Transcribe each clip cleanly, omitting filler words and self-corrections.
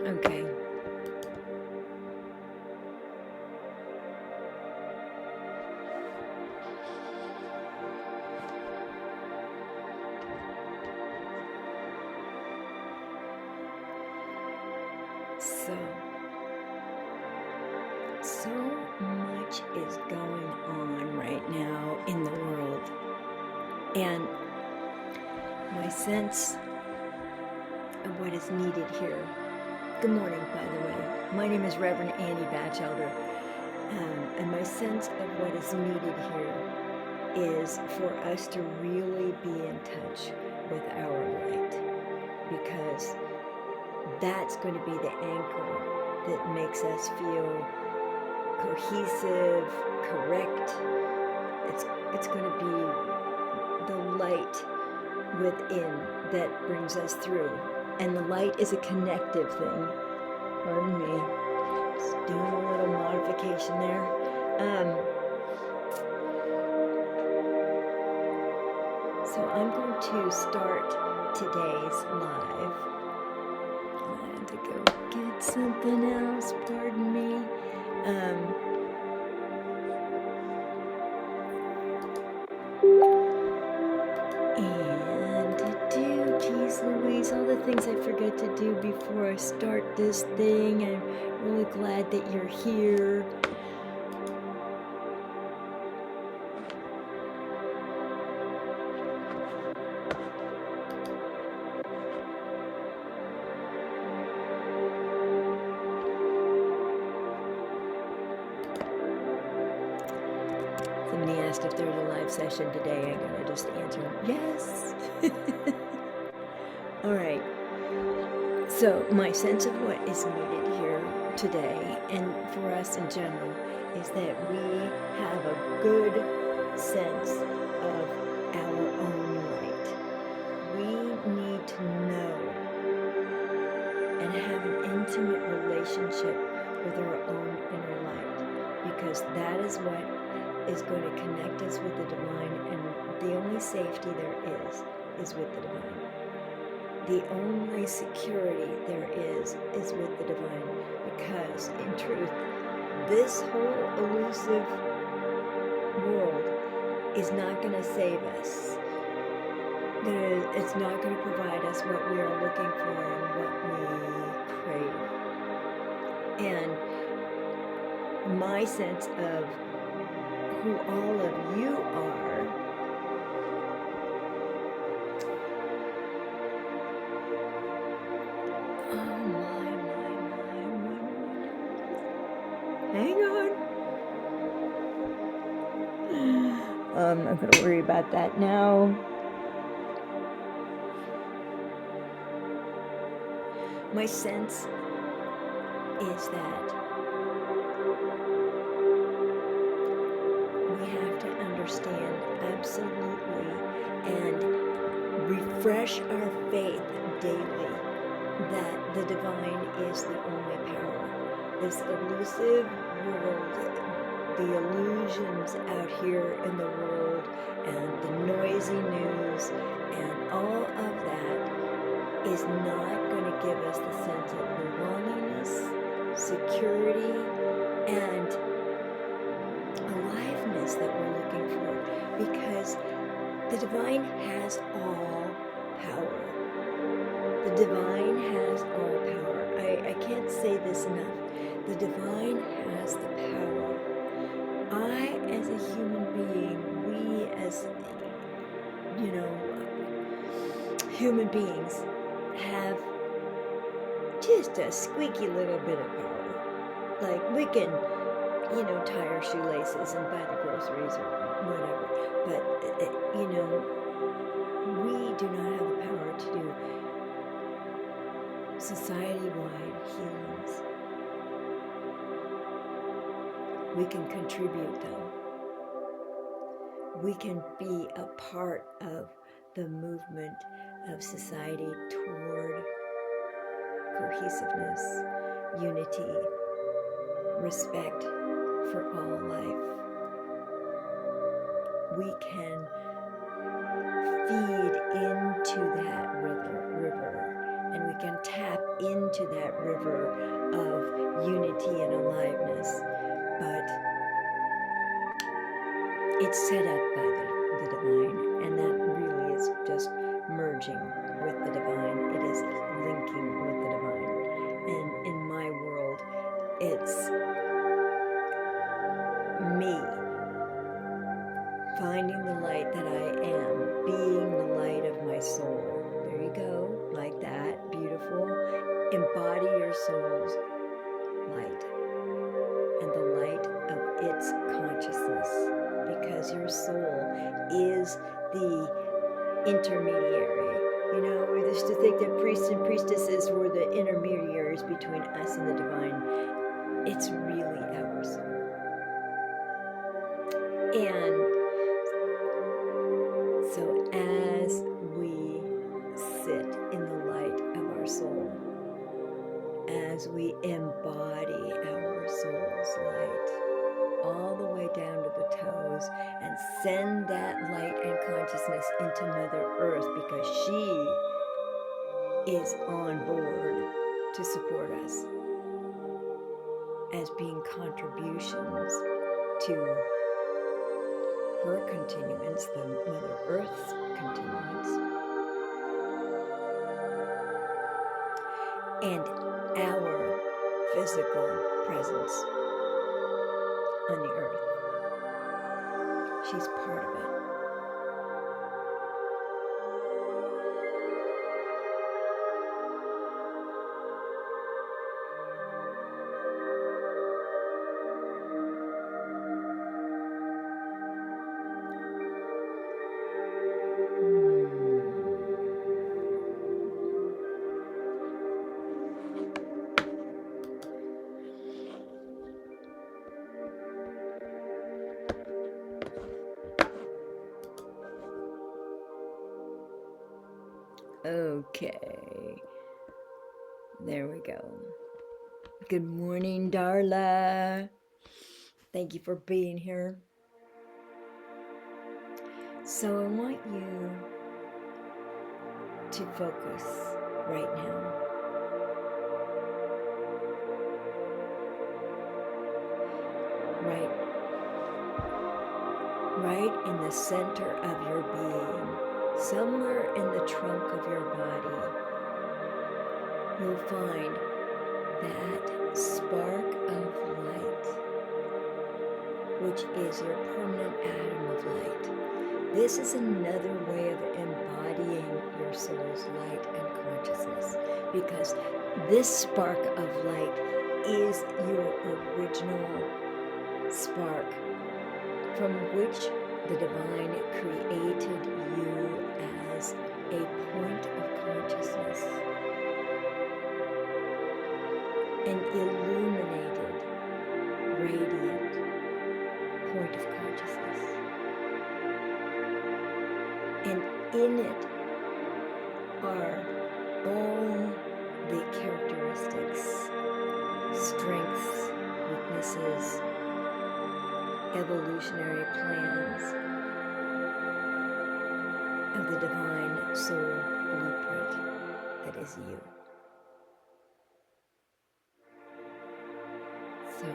Okay. So much is going on right now in the world. And my sense of what is needed here. Good morning, by the way. My name is Reverend Annie Batchelder. And my sense of what is needed here is for us to really be in touch with our light. Because that's going to be the anchor that makes us feel cohesive, correct. It's going to be the light within that brings us through. And the light is a connective thing. Pardon me. Just doing a little modification there. So I'm going to start today's live. I had to go get something else. Pardon me. And to do, geez Louise, all the things I forget to do before I start this thing. I'm really glad that you're here. Somebody asked if there's a live session today. I'm going to just answer, yes. All right. So my sense of what is needed here today and for us in general is that we have a good sense of our own light. We need to know and have an intimate relationship with our own inner light, because that is what is going to connect us with the divine, and the only safety there is with the divine. The only security there is with the divine, because in truth, this whole elusive world is not going to save us. It's not going to provide us what we are looking for and what we crave. And my sense of who all of you are hang on. I'm not going to worry about that now. My sense is that we have to understand absolutely and refresh our faith daily that the divine is the only power. This elusive world, the illusions out here in the world, and the noisy news, and all of that is not going to give us the sense of belongingness, security, and aliveness that we're looking for, because the divine has all power. The divine has all power. I can't say this enough. The divine has the power. I, as a human being, we as, human beings have just a squeaky little bit of power. Like we can, tie our shoelaces and buy the groceries or whatever. But, we do not have the power to do society-wide healings. We can contribute, though. We can be a part of the movement of society toward cohesiveness, unity, respect for all life. We can feed into that river, and we can tap into that river river of unity and aliveness, but it's set up by the divine, and that really is just merging with the divine. It is linking with the divine. And in my world, it's me finding the light that I am, being the light of my soul. There you go, like that, beautiful. Embody your soul's light and the light of its consciousness, because your soul is the intermediary. You know, we used to think that priests and priestesses were the intermediaries between us and the divine. It's really our soul. And so as we sit in the light of our soul, as we embody our soul's light all the way down to the toes and send that light and consciousness into Mother Earth, because she is on board to support us as being contributions to her continuance, the Mother Earth's continuance, and our physical presence on the earth. She's part of it. Okay, there we go. Good morning, Darla. Thank you for being here. So I want you to focus right now. Right in the center of your being, somewhere in the trunk of your body, you'll find that spark of light, which is your permanent atom of light. This is another way of embodying your soul's light and consciousness, because this spark of light is your original spark from which the divine created you as a point of consciousness, an illuminated, radiant point of consciousness. And in it are all the characteristics, strengths, weaknesses, evolutionary plans of the divine soul blueprint that is you. So,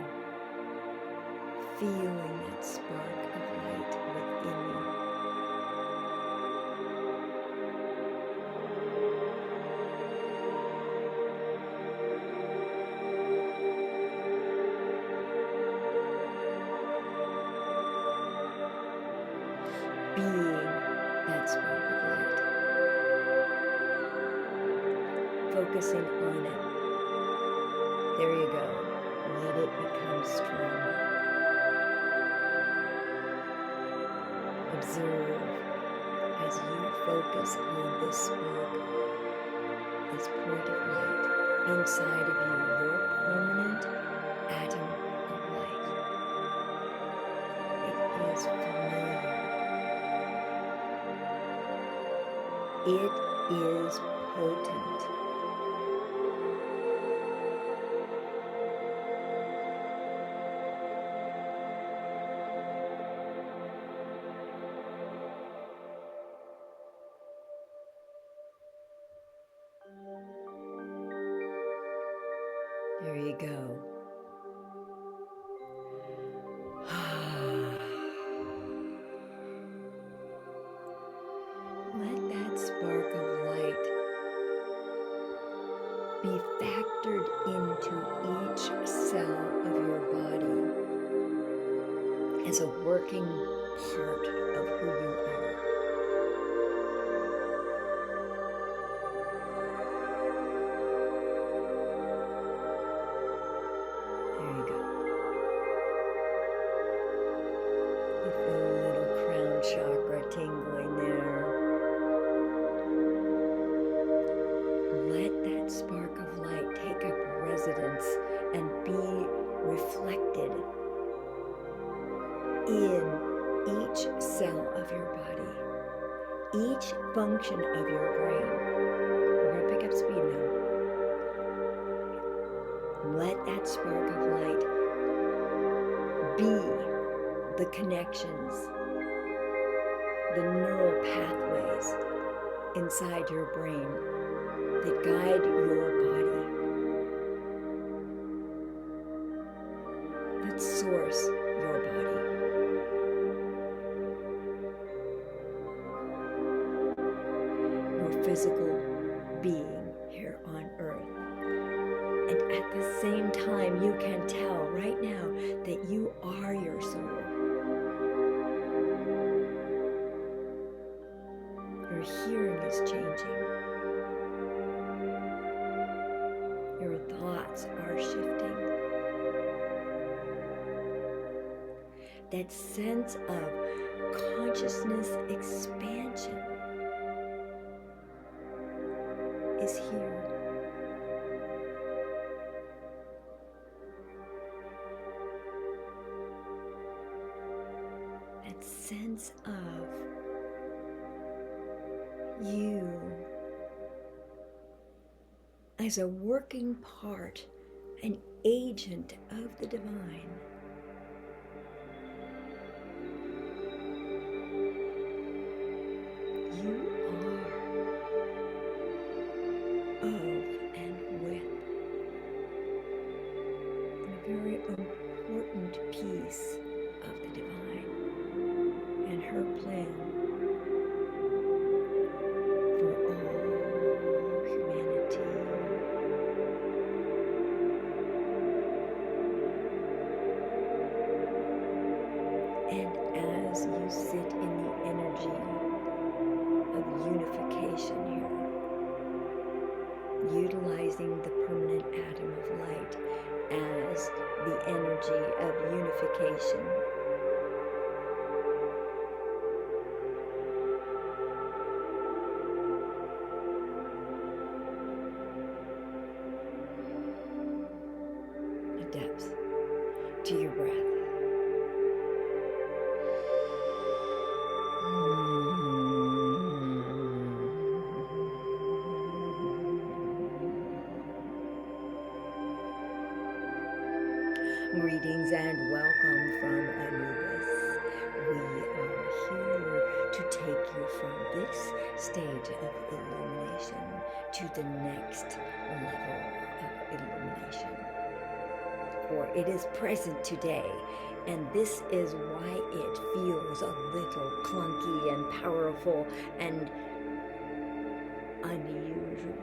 feeling that spark of light within you. Being that spark of light, focusing on it. There you go. Let it become stronger. Observe as you focus on this spark, this point of light inside of you, your permanent atom of light. It is familiar. It is potent. There you go. Let that spark of light be factored into each cell of your body as a working part of who you are. There you go. You feel a little crown chakra tingling there. Let that spark of light take up residence and be reflected in each cell of your body, each function of your brain. We're going to pick up speed now. Let that spark of light be the connections, the neural pathways inside your brain that guide your body, that source your body. Your physical being here on earth. And at the same time, you can tell right now that you are your soul. Your hearing is changing. Your thoughts are shifting. That sense of consciousness expansion is here. That sense of you as a working part, an agent of the divine. You are of and with a very important piece of the divine and her plan for all humanity. And as you sit in the energy of unification here, utilizing the permanent atom of light as the energy of unification, a depth to your breath. Greetings and welcome from Anubis. We are here to take you from this stage of illumination to the next level of illumination. For it is present today, and this is why it feels a little clunky and powerful and unusual.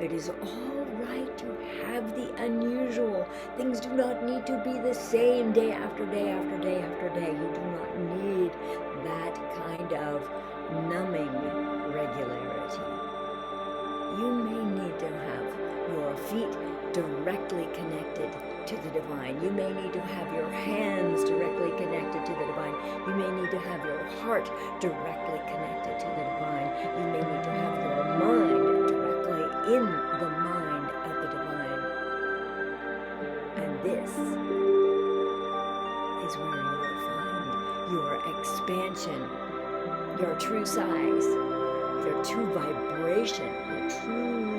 It is all right to have the unusual. Things do not need to be the same day after day after day after day. You do not need that kind of numbing regularity. You may need to have your feet directly connected to the divine. You may need to have your hands directly connected to the divine. You may need to have your heart directly connected to the divine. You may need to have your mind directly in the mind of the divine. And this is where you will find your expansion, your true size, your true vibration, your true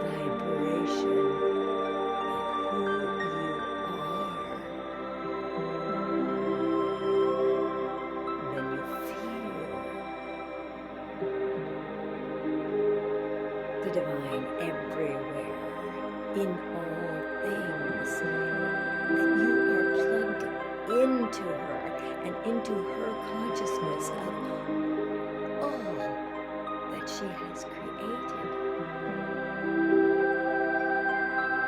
vibration of who you are. Then you feel the divine everywhere. in all things, that you are plugged into her and into her consciousness of all that she has created.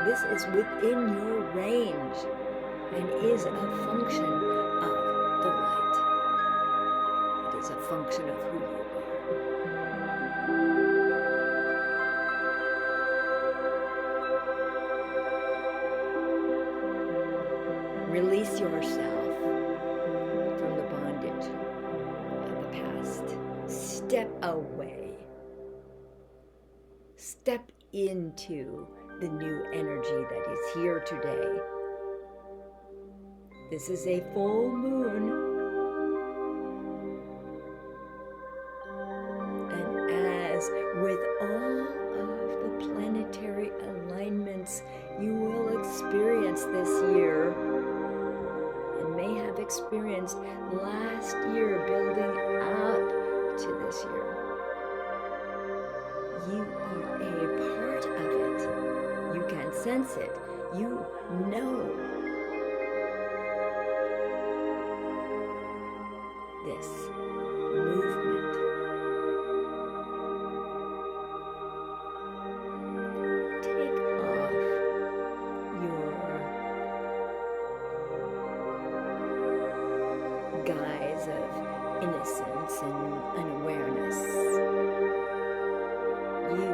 This is within your range and is a function of the light. It is a function of who you are. Release yourself from the bondage of the past. Step away. Step into the new energy that is here today. This is a full moon. And as with all of the planetary alignments you will experience this year, and may have experienced last year building up to this year, you are a part of it. You can sense it. You know this movement. Take off your guise of innocence and unawareness. You,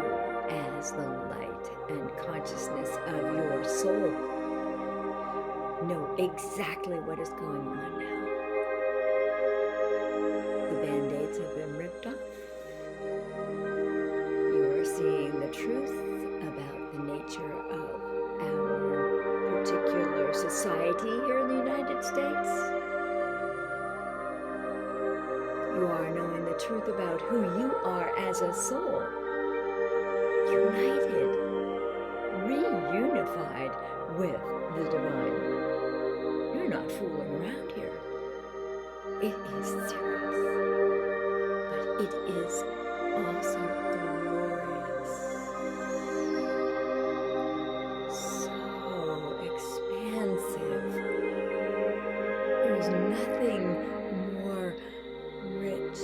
as the light and consciousness of your soul, know exactly what is going on now. The band-aids have been ripped off. You are seeing the truth about the nature of our particular society here in the United States. You are knowing the truth about who you are as a soul. United, reunified with the divine. You're not fooling around here. It is serious, but it is also glorious. So expansive. There's nothing more rich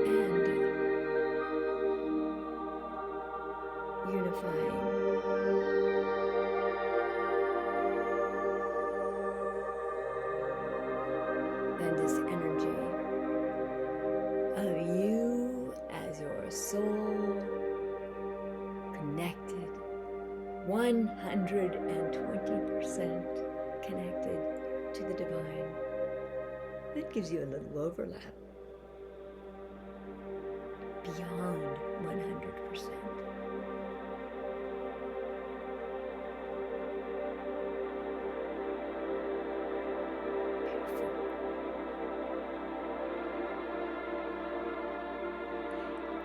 and unifying than this energy of you as your soul connected, 120% connected to the divine. That gives you a little overlap beyond 100%.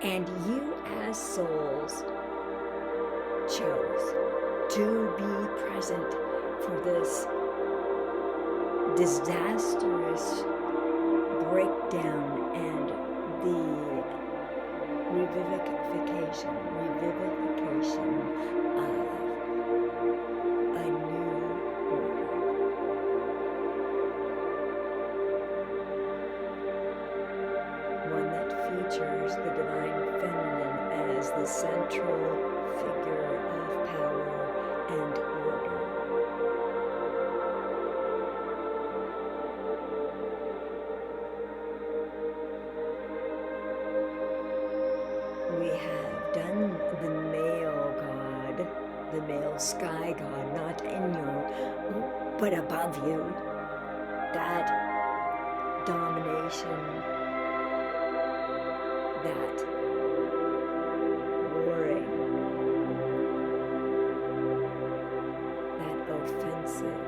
And you as souls chose to be present for this disastrous breakdown and the revivification of a new order. One that features the divine feminine as the central figure of power and order. We have done the male god, the male sky god, not in you, but above you. That domination, that warring, that offensive,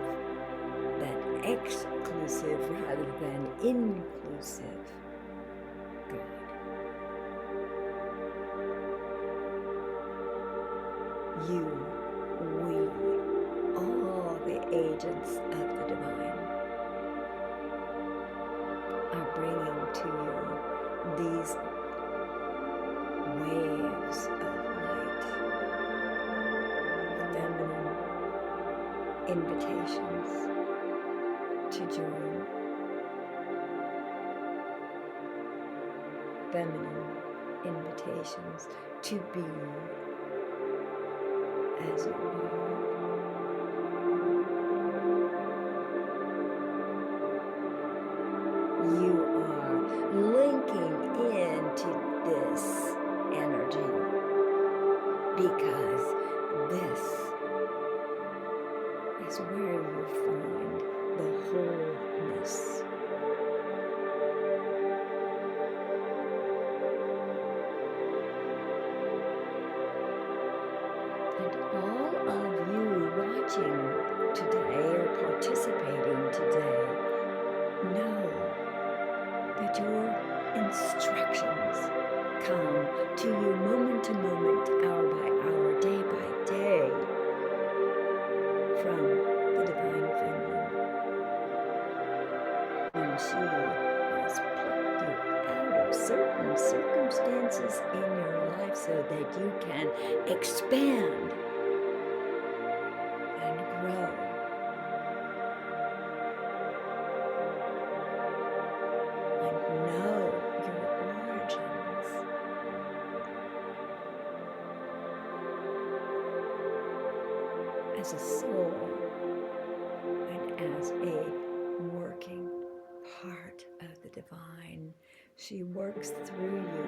that exclusive rather than inclusive God. You, we, all the agents of the divine are bringing to you these waves of light, feminine, invitations to join, feminine invitations to be as you are. You are linking into this energy because this is where you find the wholeness. And all of you watching today or participating today know that your instructions come to you moment to moment, hour by hour, day by day from the Divine Feminine. And she has plucked you out of certain circumstances in your life so that you can expand and grow. And know your origins. As a soul and as a working part of the divine. She works through you,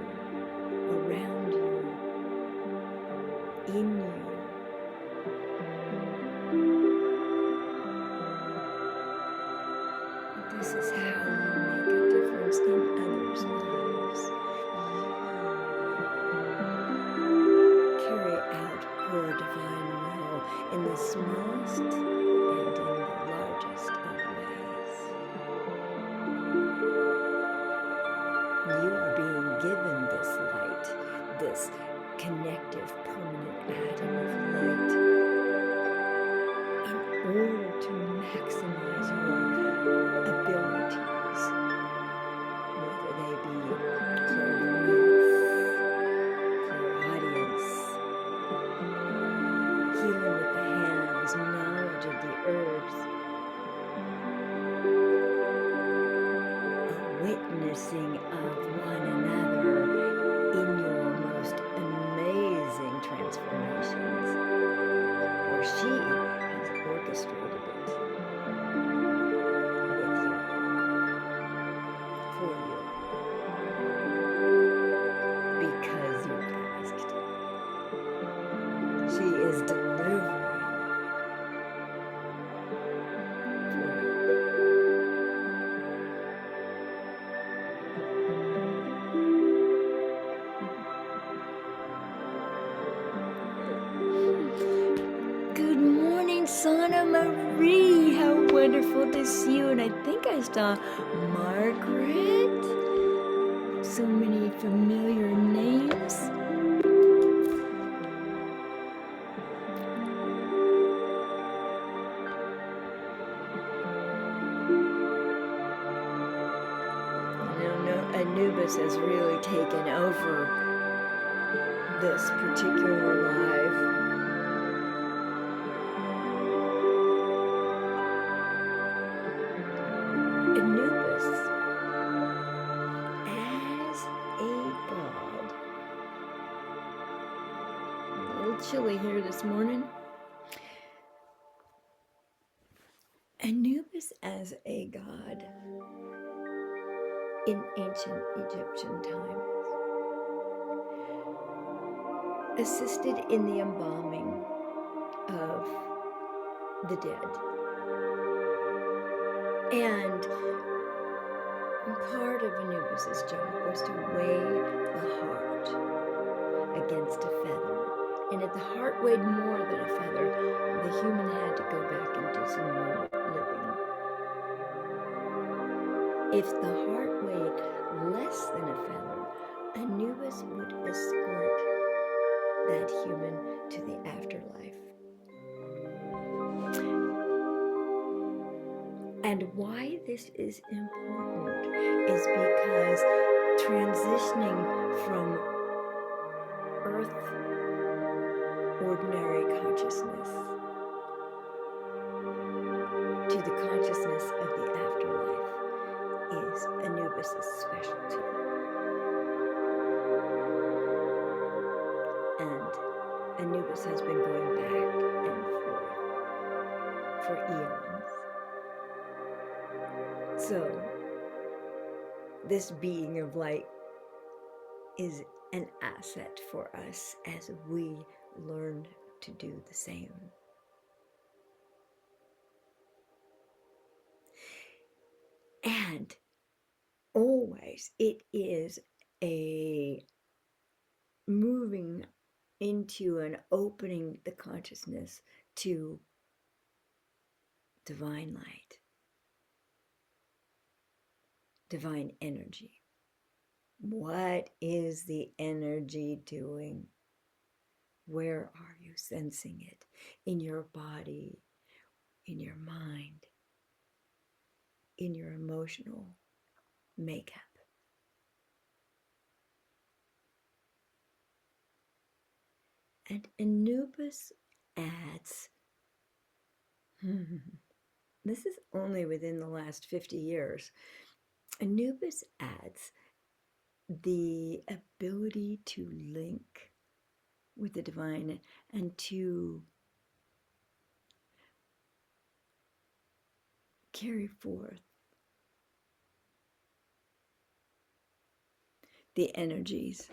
around you, in you. This is how you make a difference in others' lives. Carry out her divine will in the smallest and in the largest of ways. You are being given this light, this connective, permanent atom of light, in order to maximize your abilities, whether they be clairvoyance, clairaudience, healing with the hands, knowledge of the herbs, a witnessing of one another in your most amazing transformations, for she has orchestrated it with you, for you, because you asked. She is delivering for you. Good morning, Sana Marie. How wonderful to see you. And I think I saw Margaret. So many familiar names. Anubis has really taken over this particular live. Anubis, as a god, a little chilly here this morning. Anubis as a god in ancient Egyptian times assisted in the embalming of the dead. And part of Anubis's job was to weigh the heart against a feather. And if the heart weighed more than a feather, the human had to go back and do some more living. If the heart weighed less than a feather, Anubis would escort that human to the afterlife. And why this is important is because transitioning from earth ordinary consciousness Anubis has been going back and forth for eons. So, this being of light is an asset for us as we learn to do the same. And always it is a moving into and opening the consciousness to divine light, divine energy. What is the energy doing? Where are you sensing it? In your body, in your mind, in your emotional makeup. And Anubis adds, this is only within the last 50 years, Anubis adds the ability to link with the divine and to carry forth the energies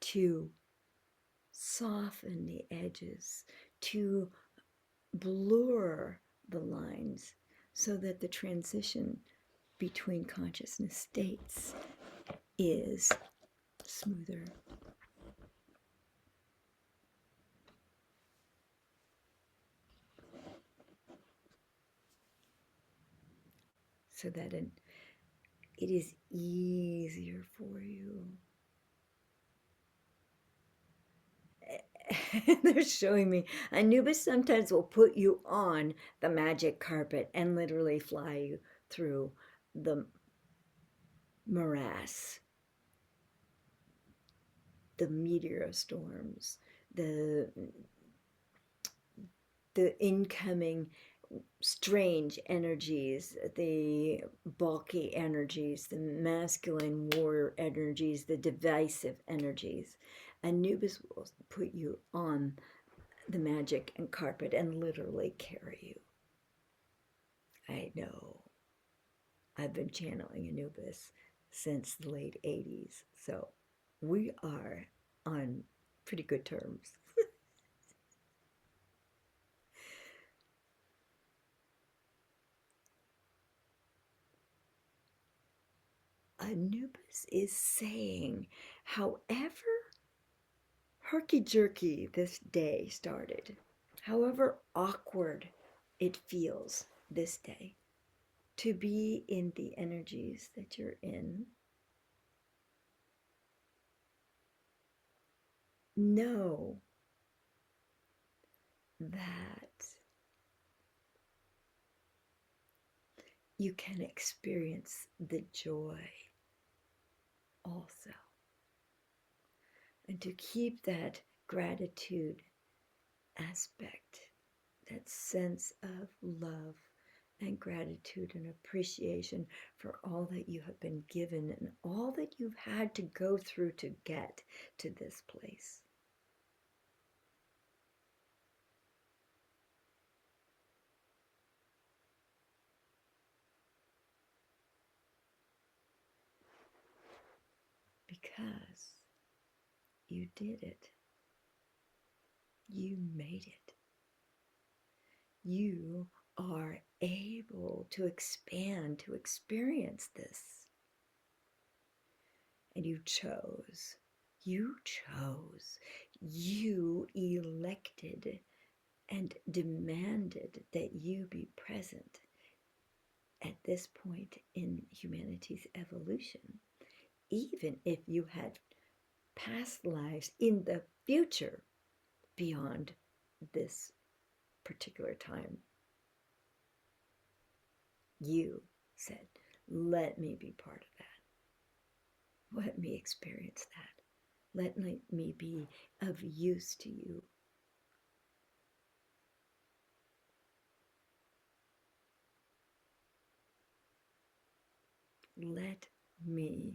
to soften the edges, to blur the lines so that the transition between consciousness states is smoother. So that it is easier for you. They're showing me Anubis sometimes will put you on the magic carpet and literally fly you through the morass, the meteor storms, the incoming strange energies, the bulky energies, the masculine warrior energies, the divisive energies. Anubis will put you on the magic and carpet and literally carry you. I know. I've been channeling Anubis since the late 80s, so we are on pretty good terms. Anubis is saying, however herky-jerky this day started, however awkward it feels this day to be in the energies that you're in, know that you can experience the joy also. And to keep that gratitude aspect, that sense of love and gratitude and appreciation for all that you have been given and all that you've had to go through to get to this place. Because you did it. You made it. You are able to expand, to experience this. And you chose. You chose. You elected and demanded that you be present at this point in humanity's evolution, even if you had past lives in the future beyond this particular time. You said, let me be part of that. Let me experience that. Let me be of use to you. Let me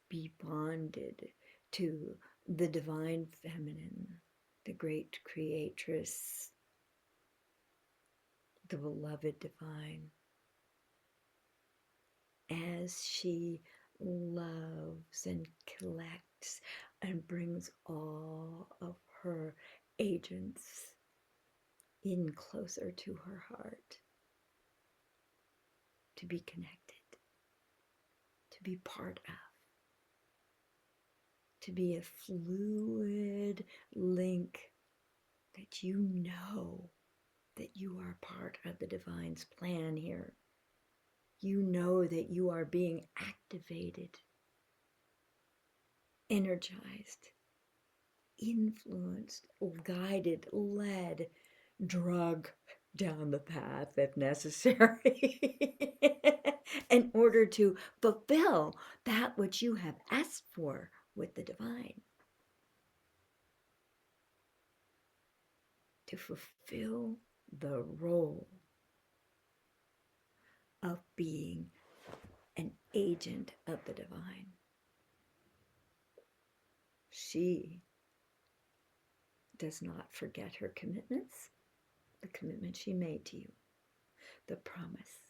be bonded to the divine feminine, the great creatress, the beloved divine, as she loves and collects and brings all of her agents in closer to her heart, to be connected, to be part of, to be a fluid link that you know that you are part of the divine's plan here. You know that you are being activated, energized, influenced, guided, led, drug down the path if necessary in order to fulfill that which you have asked for with the divine. To fulfill the role of being an agent of the divine. She does not forget her commitments, the commitment she made to you, the promise.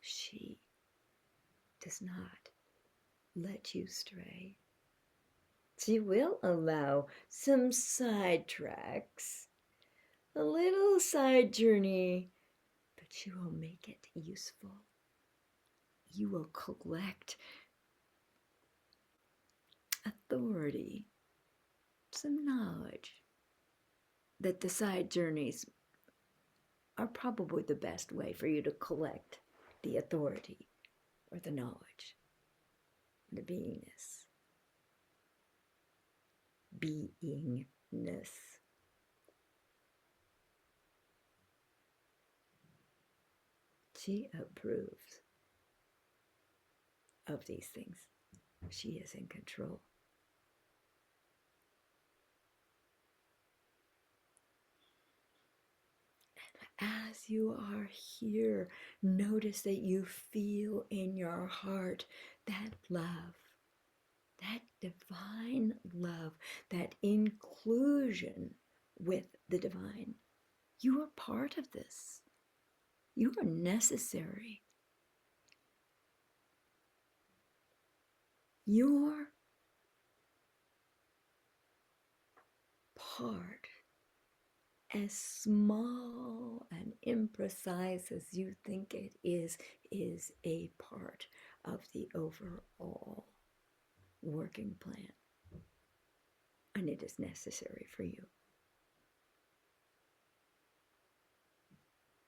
She does not let you stray. She will allow some sidetracks, a little side journey, but she will make it useful. You will collect authority, some knowledge that the side journeys are probably the best way for you to collect the authority or the knowledge, the beingness. Beingness. She approves of these things. She is in control. As you are here, notice that you feel in your heart that love, that divine love, that inclusion with the divine. You are part of this. You are necessary. You're part, as small and imprecise as you think it is a part of the overall working plan. And it is necessary for you.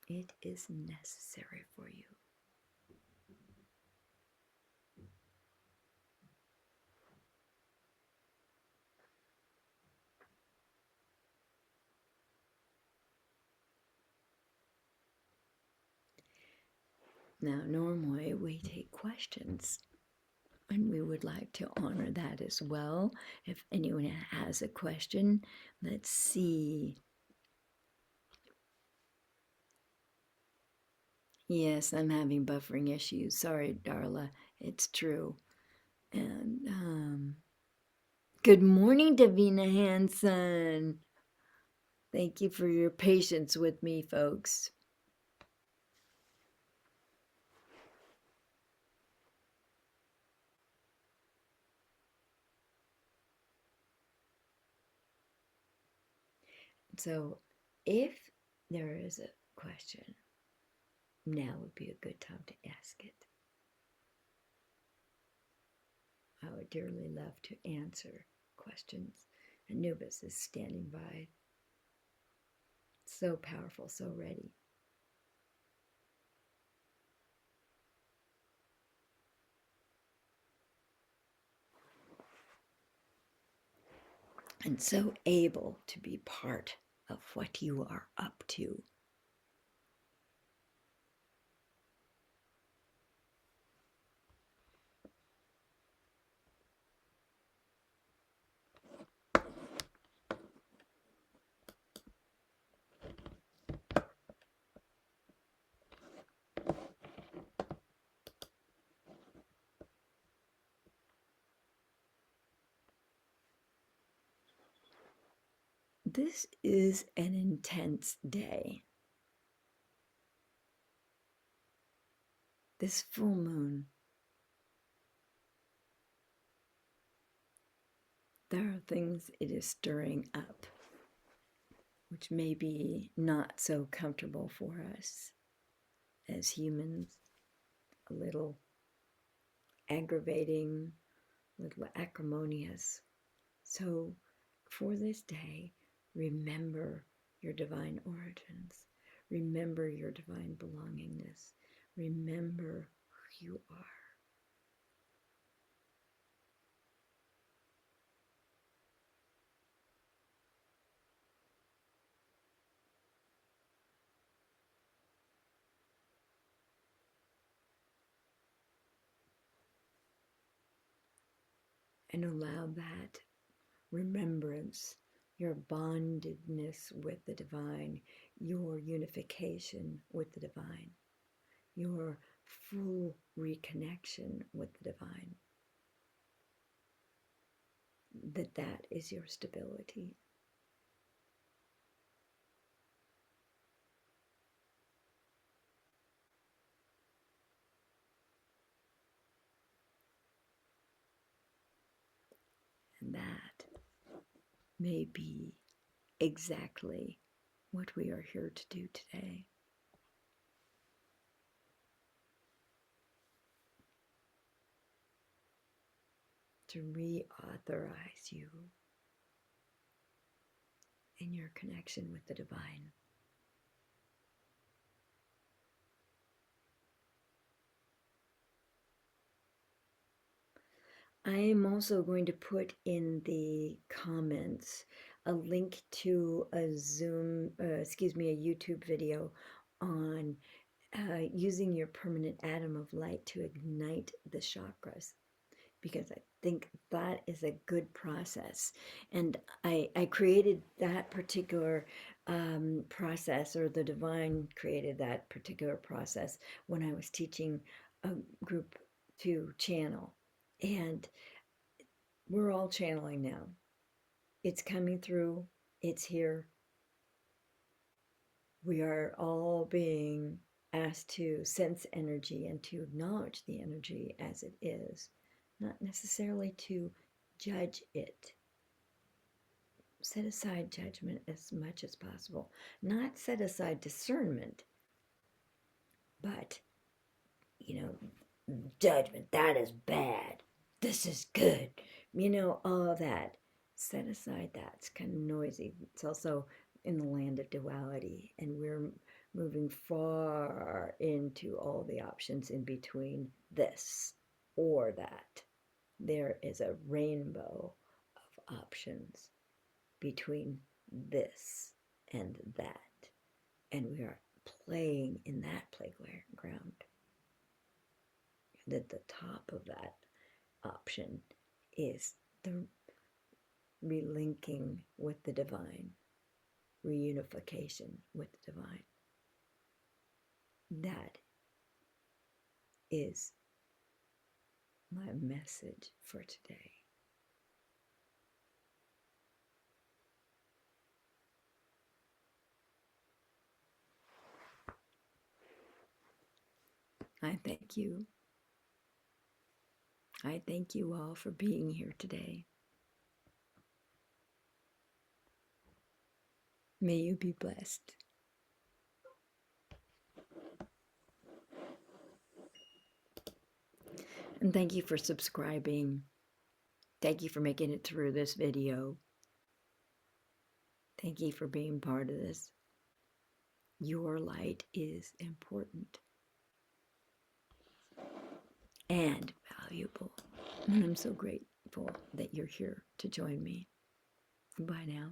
It is necessary for you. Now, normally we take questions, and we would like to honor that as well. If anyone has a question, let's see. Yes, I'm having buffering issues. Sorry, Darla. It's true. And good morning, Davina Hanson. Thank you for your patience with me, folks. So if there is a question, now would be a good time to ask it. I would dearly love to answer questions. Anubis is standing by. So powerful, so ready. And so able to be part of what you are up to. this is an intense day. This full moon, there are things it is stirring up, which may be not so comfortable for us as humans, a little aggravating, a little acrimonious. So for this day, remember your divine origins. Remember your divine belongingness. Remember who you are. And allow that remembrance, your bondedness with the divine, your unification with the divine, your full reconnection with the divine, that is your stability. And that may be exactly what we are here to do today. To reauthorize you in your connection with the divine. I am also going to put in the comments a link to a YouTube video on using your permanent atom of light to ignite the chakras, because I think that is a good process. And I created that particular process, or the divine created that particular process when I was teaching a group to channel. And we're all channeling now. It's coming through. It's here. We are all being asked to sense energy and to acknowledge the energy as it is, not necessarily to judge it. Set aside judgment as much as possible. Not set aside discernment, but, judgment, that is bad. This is good. All of that. Set aside that. It's kind of noisy. It's also in the land of duality, and we're moving far into all the options in between this or that. There is a rainbow of options between this and that, and we are playing in that playground. And at the top of that option is the relinking with the divine, reunification with the divine. That is my message for today. I thank you. I thank you all for being here today. May you be blessed. And thank you for subscribing. Thank you for making it through this video. Thank you for being part of this. Your light is important and valuable. And I'm so grateful that you're here to join me. Bye now.